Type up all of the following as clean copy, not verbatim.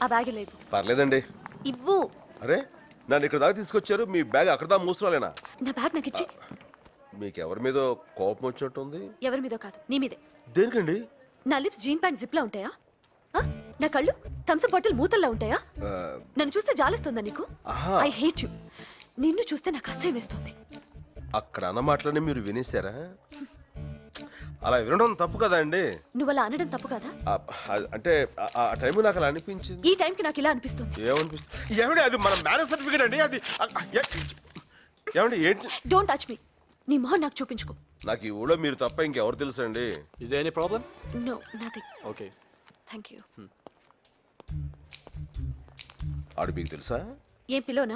ఆ బ్యాగ్ లేవు. పర్లేదండి. ఇవ్వు. అరే నన్ను ఇక్కడ దాకా తీసుకొచ్చారు, మీ బ్యాగ్ అక్కడ దాకా మూసుకోలేనా? నా బ్యాగ్ నాకు ఇచ్చి. మీకు ఎవరి మీద కోపం వచ్చినట్టుంది? ఎవరి మీదో కాదు, నీ మీదే. దేనికండి? నా లిప్స్ జీన్ ప్యాంట్ జిప్ లా ఉంటాయా? నా కళ్ళు థమ్స్అప్ బాటిల్ మూతల్లా ఉంటాయా? నన్ను చూస్తే జాలిస్తుందా నీకు? I hate you. నిన్ను చూస్తే నాకు అసహ్యం వేస్తుంది. అక్కడ అన్న మాటలనే మీరు వినేశారా? అలా వినడం తప్పు కదా అండి. నువ్వు అలా అనడం తప్పు కదా? అంటే ఆ టైం నాకు అలా అనిపించింది. ఈ టైంకి నాకు ఇలా అనిపిస్తుంది. ఏమనిపిస్తుంది? ఏమండి అది మన మ్యారేజ్ సర్టిఫికేట్ అండి. అది ఏమండి ఏంటి? Don't touch me. నీ మొహం నాకు చూపించుకో. నాకు ఈ ఊళ్ళో మీరు తప్ప ఇంకెవరు తెలుసు అండి? Is there any problem? No, nothing. Okay. Thank you. ఆడు మీకు తెలుసా? ఏం పిలోనా?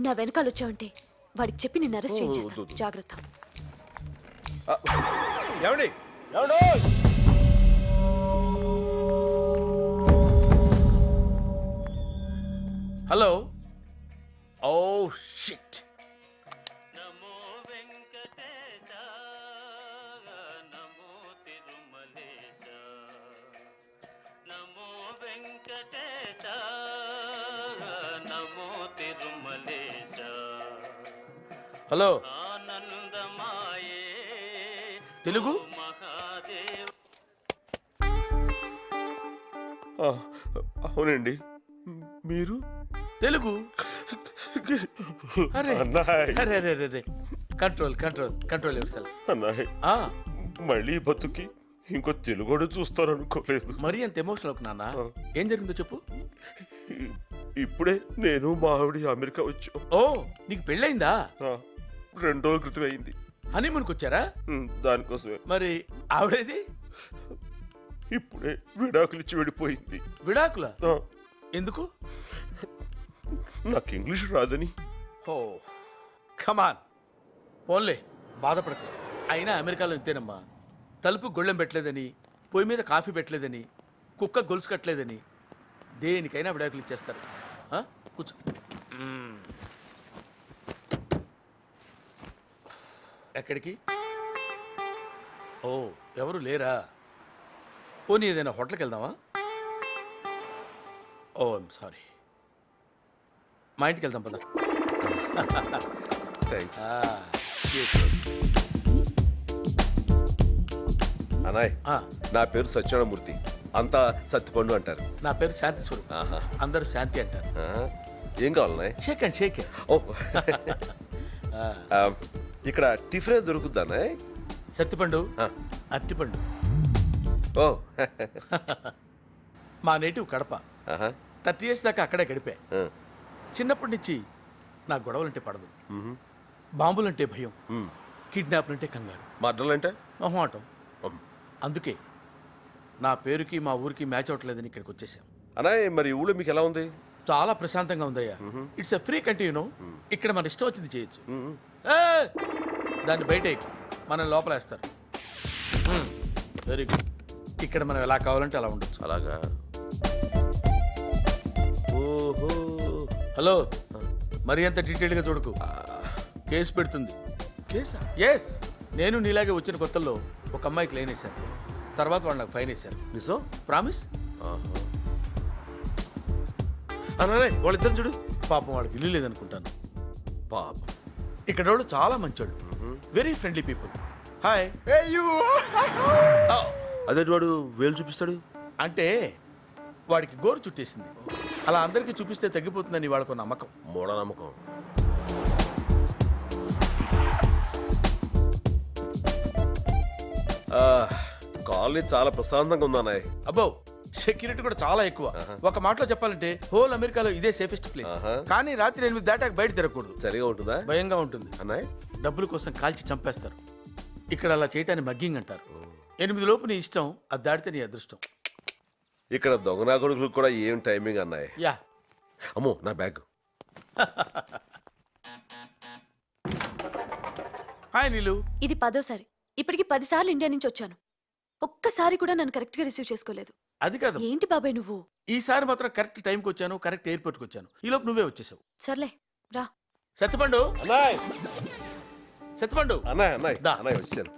నా వెనకాల వచ్చావంటే వాడికి చెప్పి నిన్ను అరెస్ట్ చేయించేస్తా. జాగ్రత్త. ఏమండి? Hello. Oh shit. Hello. Telugu? అవునండి. మీరు తెలుగు? అరే అరే అరే అరే control control control yourself. అన్నాయ్ మళ్ళీ బతుకి ఇంకో తెలుగు చూస్తారనుకోలేదు. మరీ అంత ఎమోషనల్ అవుకు నాన్న. ఏం జరిగిందో చెప్పు. ఇప్పుడే నేను మా ఆవిడ అమెరికా వచ్చాం. ఓ నీకు పెళ్ళయిందా? 2 రోజుల క్రితం అయింది. హనీమూన్కి వచ్చారా? దానికోసమే. మరి ఆవిడేది? ఇప్పుడే విడాకులు ఇచ్చి వెళ్ళిపోయింది. విడాకుల? ఎందుకు? నాకు ఇంగ్లీష్ రాదని. ఓ కమాన్ పోన్లే, బాధపడకు. అయినా అమెరికాలో ఇంతేనమ్మా. తలుపు గొళ్ళెం పెట్టలేదని, పొయ్యి మీద కాఫీ పెట్టలేదని, కుక్క గొలుసు కట్టలేదని దేనికైనా విడాకులు ఇచ్చేస్తారు. కూర్చో. ఎక్కడికి? ఓ ఎవరు లేరా? పోనీ ఏదైనా హోటల్కి వెళ్దామా? ఓ ఐమ్ సారీ. మా ఇంటికి వెళ్దాం పద. అనాయ్ నా పేరు సత్యనారాయణమూర్తి, అంతా సత్తిపండు అంటారు. నా పేరు శాంతి స్వరూప్, అందరూ శాంతి అంటారు. ఏం కావాలన్నాయ్? షేక్ అండ్ షేక్. ఓ ఇక్కడ టిఫిన్ దొరుకుద్దా? సత్తిపండు, అరటిపండు. ఓ మా నేటివ్ కడప. 30 years దాకా అక్కడే గడిపా. చిన్నప్పటి నుంచి నా గొడవలంటే పడదు, బాంబులంటే భయం, కిడ్నాప్లంటే కంగారు, మర్డర్లంటే మొహమాటం. అందుకే నా పేరుకి మా ఊరికి మ్యాచ్ అవ్వట్లేదని ఇక్కడికి వచ్చేసాం. అనాయ్ మరి ఊళ్ళో మీకు ఎలా ఉంది? చాలా ప్రశాంతంగా ఉందయ్యా. It's a free country, you know. ఇక్కడ మన ఇష్టం వచ్చింది చేయొచ్చు. దాన్ని బయట మనం లోపలేస్తారు. Very good. ఇక్కడ మనం ఎలా కావాలంటే అలా ఉండొచ్చు. అలాగా? ఓహో. హలో, మరి అంత డీటెయిల్గా చూడకు, కేసు పెడుతుంది. కేసా? ఎస్. నేను నీలాగే వచ్చిన కొత్తల్లో ఒక అమ్మాయికి లైన్ వేశాను, తర్వాత వాళ్ళు నాకు ఫైన్ వేశారు. నిజం? ప్రామిస్. అనాయ్ వాళ్ళిద్దరు చూడు. పాపం వాడికి ఇల్లు లేదనుకుంటాను. పాపం. ఇక్కడ వాళ్ళు చాలా మంచోడు, వెరీ ఫ్రెండ్లీ పీపుల్. హాయ్. అదే వాడు వేలు చూపిస్తాడు అంటే వాడికి గోరు చుట్టేసింది. అలా అందరికీ చూపిస్తే తగ్గిపోతుందని వాళ్ళకు నమ్మకం. మూఢనమ్మకం. కాలనీ చాలా ప్రశాంతంగా ఉందన్నాయ్. అబ్బో, సెక్యూరిటీ కూడా చాలా ఎక్కువ. ఒక మాటలో చెప్పాలంటే హోల్ అమెరికాలో ఇదే సేఫెస్ట్ ప్లేస్. కానీ రాత్రి 8 దాటాక బయట తిరగకూడదు. సరిగా ఉంటుందా? భయంగా ఉంటుంది అన్నాయ్. డబ్బుల కోసం కాల్చి చంపేస్తారు. ఇక్కడ అలా చేయటాన్ని మగ్గింగ్ అంటారు. 8 లోపు నీ ఇష్టం, అది దాటితే నీ అదృష్టం. ఇక్కడ దొంగనా కొడుకులకు కూడా ఏం టైమింగ్ అన్నాయ్. యా. అమ్మో నా బ్యాగ్. హాయ్ నీలు. ఇది 10వ సారి. ఇప్పటికి 10 సార్లు ఇండియా నుంచి వచ్చాను. ఒక్కసారి కూడా నన్ను కరెక్ట్ గా రిసీవ్ చేసుకోలేదు. అది కాదు. ఏంటి బాబాయ్ నువ్వు? ఈసారి మాత్రం కరెక్ట్ టైంకి వచ్చాను, కరెక్ట్ ఎయిర్పోర్ట్కి వచ్చాను. ఈలోపు నువ్వే వచ్చేసావు. సర్లే రా. సత్తిపండు. అన్నాయ్. సత్తిపండు. అన్నాయ్ అన్నాయ్ అన్నాయ్ వచ్చాను.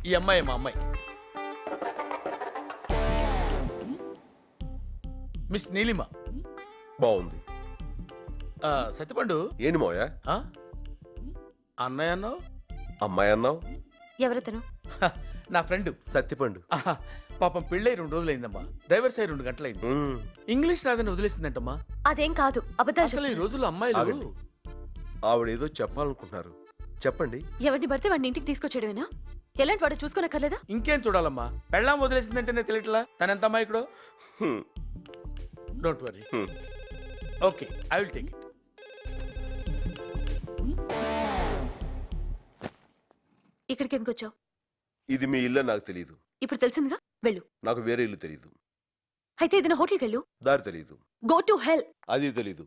ఈ అమ్మాయి మా అమ్మాయి. మిస్ నీలిమ. బాగుంది. సత్యపండు. ఏంటి మావయ్య? అన్నయ్య అన్నావు, అమ్మాయి అన్నావు. ఎవరతను? నా ఫ్రెండ్ సత్యపండు. పాపం పెళ్ళై 2 రోజులైందమ్మా. డ్రైవర్స్ అయి 2 గంటలైంది. ఇంగ్లీష్ రాదని వదిలేసిందంటమ్మా. అదేం కాదు, అబద్ధాలు అసలు ఈ చెప్తున్నారు. రోజుల్లో అమ్మాయిలు ఆవిడేదో చెప్పాలనుకుంటున్నారు, చెప్పండి. ఎవరిని పడితే వాడిని ఇంటికి తీసుకొచ్చేయడమేనా? ఎలాంటి వాడు చూసుకోనక్కర్లేదా? ఇంకేం చూడాలమ్మా, పెళ్ళాం వదిలేసిందంటేనే తెలియట్లా తనెంత అమ్మాయికుడో. Don't worry. Okay, I will take it. ఇక్కడికి ఎందుకు వచ్చావు? ఇది మీ ఇల్లు నాకు తెలియదు. ఇప్పుడు తెలిసిందిగా, వెళ్ళు. నాకు వేరే ఇల్లు తెలియదు. అయితే ఏదైనా హోటల్కి వెళ్ళు. దారి తెలియదు. Go to hell. అది తెలీదు.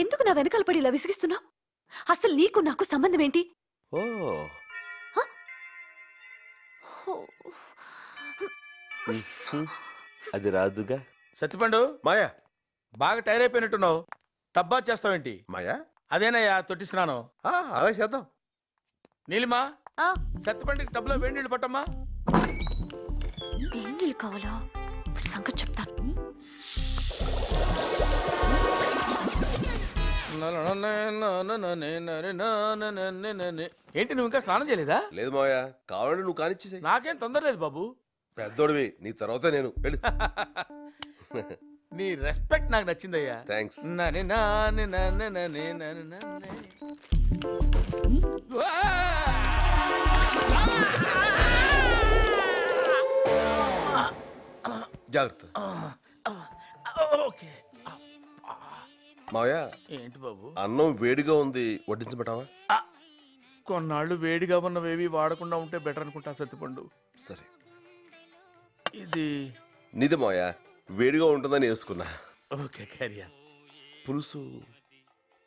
ఎందుకు నా వెనకాల పడి ఇలా విసిగిస్తున్నావు? అసలు నీకు నాకు సంబంధం ఏంటి? ఓ అది రాదుగా. సత్యపండు, మాయా బాగా టైర్ అయిపోయినట్టున్నావు. టబ్బా చేస్తావేంటి? మాయా అదేనయ్యా తొట్టి స్నానం. అలా చేద్దాం. నీలిమా, సత్యపండుకి టబ్లో వేడి నీళ్ళు పట్టమ్మా. నీళ్ళు కావాలా? ఇప్పుడు సంగతి చెప్తాను. ఏంటి నువ్వు ఇంకా స్నానం చేయలేదా? లేదు మాయా, కావాలంటే నువ్వు కానిచ్చేసే. నాకేం తొందర లేదు బాబు. పెద్దోడివి, నీ తర్వాత నేను. వెళ్ళు. నీ రెస్పెక్ట్ నాకు నచ్చిందయ్యా. థ్యాంక్స్. జాగ్రత్త. ఓకే. మావయ్య, ఏంటి బాబు? అన్నం వేడిగా ఉంది, వడ్డించబెట్టావా? కొన్నాళ్ళు వేడిగా ఉన్నవేవి వాడకుండా ఉంటే బెటర్ అనుకుంటా సత్యపండు. సరే. ఇది నిజం మావయ్య, వేడిగా ఉంటుందని వేసుకున్నా. Okay, carrier. పులుసు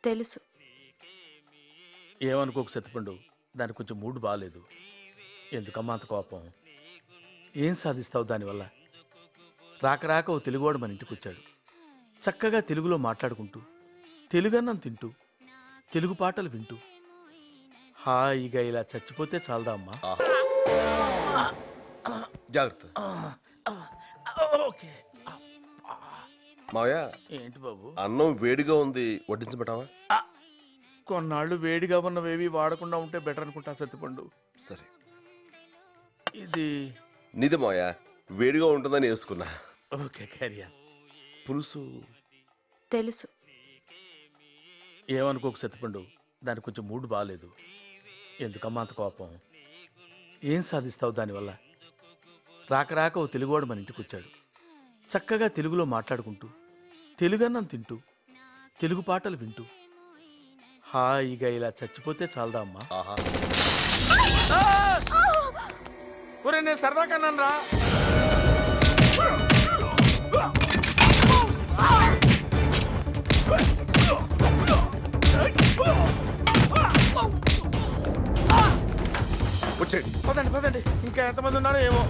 తెలుసు. ఏమనుకోకు సత్యపండు, దానికి కొంచెం మూడ్ బాగాలేదు. ఎందుకమ్మా అంత కోపం? ఏం సాధిస్తావు దానివల్ల? రాక రాక ఓ తెలుగువాడు మన ఇంటికి వచ్చాడు. చక్కగా తెలుగులో మాట్లాడుకుంటూ, తెలుగన్నం తింటూ, తెలుగు పాటలు వింటూ హాయిగా ఇలా చచ్చిపోతే చాలదా అమ్మా? జాగ్రత్త. ఓకే. మావయ్య, ఏంటి బాబు? అన్నం వేడిగా ఉంది, వడ్డించబెట్టావా? కొన్నాళ్ళు వేడిగా ఉన్నవేవి వాడకుండా ఉంటే బెటర్ అనుకుంటా సత్యపండు. సరే. ఇది నిజం మావయ్య, వేడిగా ఉంటుందని వేసుకున్నా. Okay, carrier. పులుసు తెలుసు. ఏమనుకోకు సత్యపండు, దానికి కొంచెం మూడ్ బాగాలేదు. ఎందుకమ్మా అంత కోపం? ఏం సాధిస్తావు దానివల్ల? రాక రాక ఓ తెలుగువాడు మన ఇంటికి వచ్చాడు. చక్కగా తెలుగులో మాట్లాడుకుంటూ, తెలుగన్నం తింటూ, తెలుగు పాటలు వింటూ హాయిగా ఇలా చచ్చిపోతే చాలదా అమ్మా? ఒరే, నేను సరదా కన్నాను రా. వచ్చేయండి. పదండి పదండి, ఇంకా ఎంతమంది ఉన్నారో ఏమో.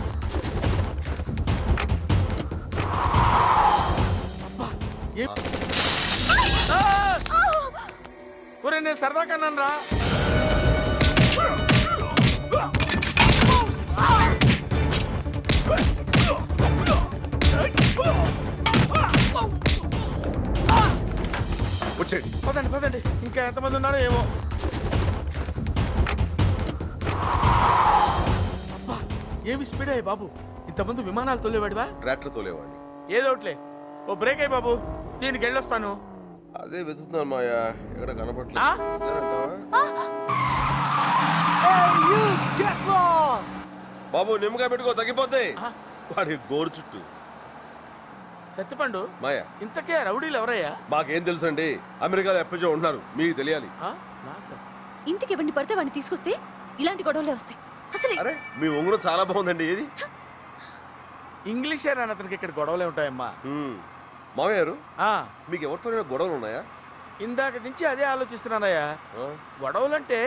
ఒరే, నేను సరదా కన్నాను రా. వచ్చేయండి. పదండి పదండి, ఇంకా ఎంతమంది ఉన్నారో ఏమో. ఏమి స్పీడ్ అయ్యి బాబు, ఇంతకుముందు విమానాలు తోలేవాడివా? ట్రాక్టర్ తోలేవాడిని. ఏదో ఒకట్లే, ఓ బ్రేక్ అయ్యి బాబు, దీనికి వెళ్ళొస్తాను. అదే వెతుకుతున్నాను మాయా, ఎక్కడ కనపట్లేదు. బాబు, నిమ్మకాయ పెట్టుకో, తగ్గిపోతాయి. వాడి గోరు చుట్టూ. సత్యపండు, మాయా, ఇంతకే రౌడీలు ఎవరయ్యా? మాకేం తెలుసు అండి, అమెరికాలో ఎప్పటికో ఉంటున్నారు, మీకు తెలియాలి. ఇంటికి ఎవరిని పడితే వాడిని తీసుకొస్తే ఇలాంటి గొడవలే వస్తాయి. అసలు అరే, మీ ఉంగరం చాలా బాగుందండి. ఏది? ఇంగ్లీషే రాని అతనికి ఇక్కడ గొడవలే ఉంటాయమ్మా. మామయ్య గారు, మీకు ఎవరితో గొడవలు ఉన్నాయా? ఇందాక నుంచి అదే ఆలోచిస్తున్నానయ్యా. గొడవలంటే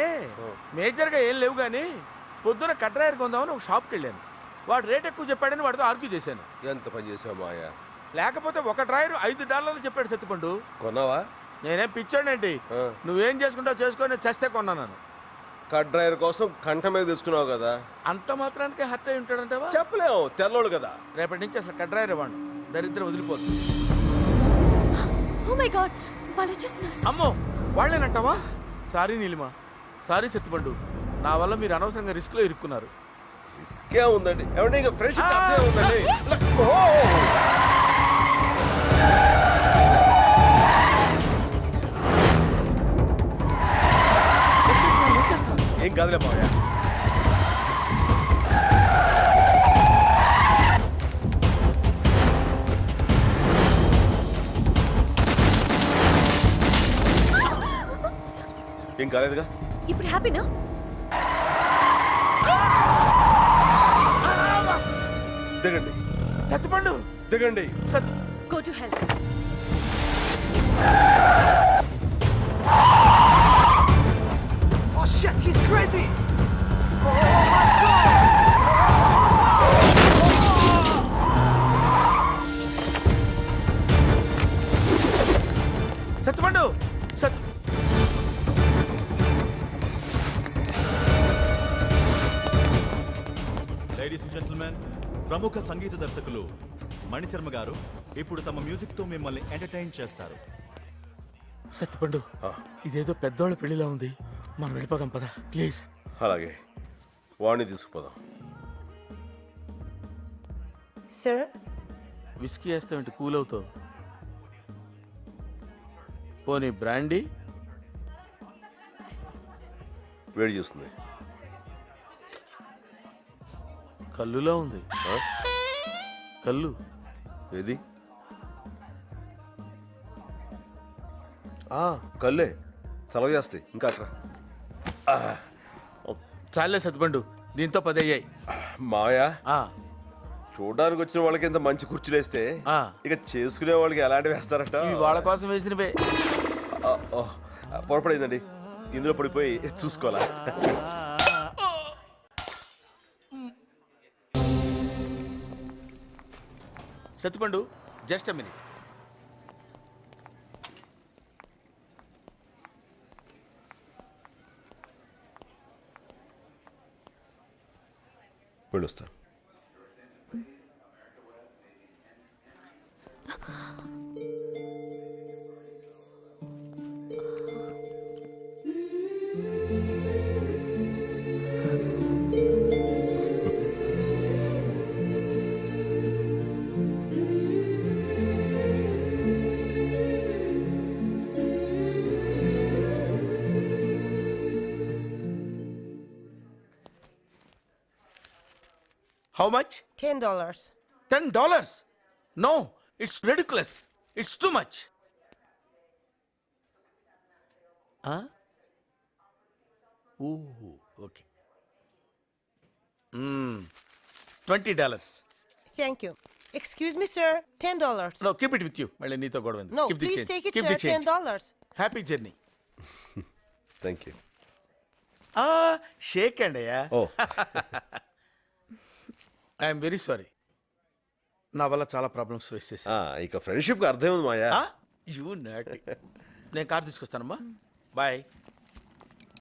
మేజర్గా ఏం లేవు కానీ పొద్దున కట్రాయర్ కొందామని ఒక షాప్కి వెళ్ళాను. వాడు రేట్ ఎక్కువ చెప్పాడని వాడితో ఆర్గ్యూ చేశాను. ఎంత పని చేసావు మాయా? లేకపోతే ఒక డ్రాయర్ $5 చెప్పాడు సత్తిపండు. కొన్నావా? నేనేం పిచ్చాడేంటి, నువ్వేం చేసుకుంటావు చేసుకొని చస్తే కొన్నాను. కట్ డ్రైవర్ కోసం కంట మీద తెచ్చుకున్నావు కదా, అంత మాత్రానికి హర్ట్ అయి ఉంటాడంటావా? చెప్పలేవు, తెల్లోడు కదా. రేపటి నుంచి అసలు కట్ డ్రైవర్ ఇవ్వండి. దరిద్రం వదిలిపోతుంది. ఓ మై గాడ్, వాళ్ళు వచ్చేస్తున్నారు. అమ్మో, వాళ్ళేనంటావా? సారీ నీలిమ, సారీ సత్తిపండు, నా వల్ల మీరు అనవసరంగా రిస్క్ లో ఇరుక్కున్నారు. రిస్కే ఉందండి. ఏమంటే ఇంకా ఫ్రెండ్షిప్ అదే ఉందండి. ఏం కాదులే మావయ్య. ఏం కాలేదుగా. ఇప్పుడు హ్యాపీనా? దిగండి సత్తిపండు, దిగండి. సత్ go to help. Oh shit, he's crazy! Sattipandu, సత్ లేడీస్ అండ్ జెంటిల్మెన్, ప్రముఖ సంగీత దర్శకులు మణిశర్మ గారు ఇప్పుడు తమ మ్యూజిక్ తో మిమ్మల్ని ఎంటర్టైన్ చేస్తారు. సత్తిపండు, ఇదేదో పెద్దోళ్ళ పెళ్లిలా ఉంది, మనం వెళ్ళిపోదాం పద ప్లీజ్. అలాగే, వాడిని తీసుకుపోదాం. సార్, విస్కీ వేస్తావేంటి కూల్ అవుతావు? పోనీ బ్రాండీ? వేడి చేస్తుంది. కల్లులా ఉంది. కల్లు ఏది? కల్లే, చలవ చేస్తాయి. ఇంకా అట్రా. చాలే సత్తిపండు, దీంతో 10 అయ్యాయి. మావయ్య, ఆ, చూడడానికి వచ్చిన వాళ్ళకి ఇంత మంచి కుర్చీలు వేస్తే ఆ. ఇక చేసుకునే వాళ్ళకి ఎలాంటివి వేస్తారట? ఇవి వాళ్ళ కోసం వేసినవే. పొరపడిందండి, ఇందులో పడిపోయి చూసుకోవాలా? Sattipandu, just a minute. వెళ్ళొస్తాను. How much? $10. $10? No, it's ridiculous. It's too much. Huh? Ooh, okay. $20. Thank you. Excuse me, sir. $10. No, keep it with you. Mally neeto godav enduku. No, Keep the please change. take it, Keep sir. the change. $10. Happy journey. Thank you. Shake hand ya. Oh, I am very sorry. నా వల్ల చాలా problems face చేశా. ఇక friendship కి అర్థం ఉంది మాయా. You not. నేను కార్ తీసుకొస్తానమ్మా. బాయ్.